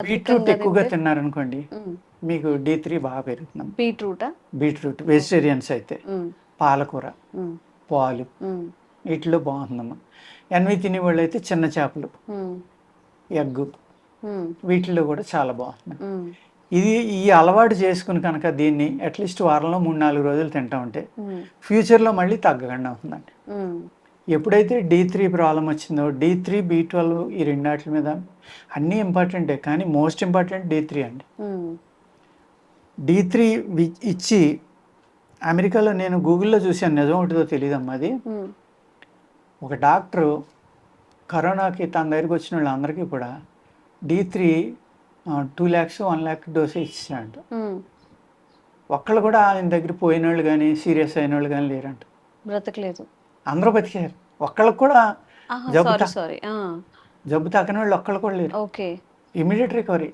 Beetroot ఎక్కువగా తిన్నారనుకోండి మీకు D3 బాగా పెరుగుతుంది. బీట్రూట్ వెజిటేరియన్స్ అయితే పాలకూర, పాలు వీటిలో బాగుందమ్మా. ఎన్వి తినే వాళ్ళు అయితే చిన్న చేపలు, ఎగ్గు వీటిల్లో కూడా చాలా బాగుంది. ఈ అలవాటు చేసుకుని కనుక దీన్ని అట్లీస్ట్ వారంలో 3-4 రోజులు తింటా ఉంటే ఫ్యూచర్లో మళ్ళీ తగ్గకుండా అవుతుందండి. ఎప్పుడైతే D3 ప్రాబ్లం వచ్చిందో D3, B12 ఈ రెండాటి మీద అన్నీ ఇంపార్టెంటే, కానీ మోస్ట్ ఇంపార్టెంట్ D3 అండి. D3 ఇచ్చి అమెరికాలో నేను గూగుల్లో చూశాను, నిజం ఒకటిదో తెలియదమ్మా అది. ఒక డాక్టరు కరోనాకి తన దగ్గరికి వచ్చిన వాళ్ళందరికీ కూడా D3 2 lakhs 1 lakh డోసే ఇచ్చాడంట. ఒక్కళ్ళు కూడా ఆయన దగ్గర పోయిన వాళ్ళు కానీ సీరియస్ అయిన వాళ్ళు కానీ లేరంట, బ్రతకలేదు, అందరూ బతికారు. ఒక్కళ్ళకి కూడా జబ్బు తగ్గని వాళ్ళు ఒక్కళ్ళు కూడా లేరు. Immediate recovery.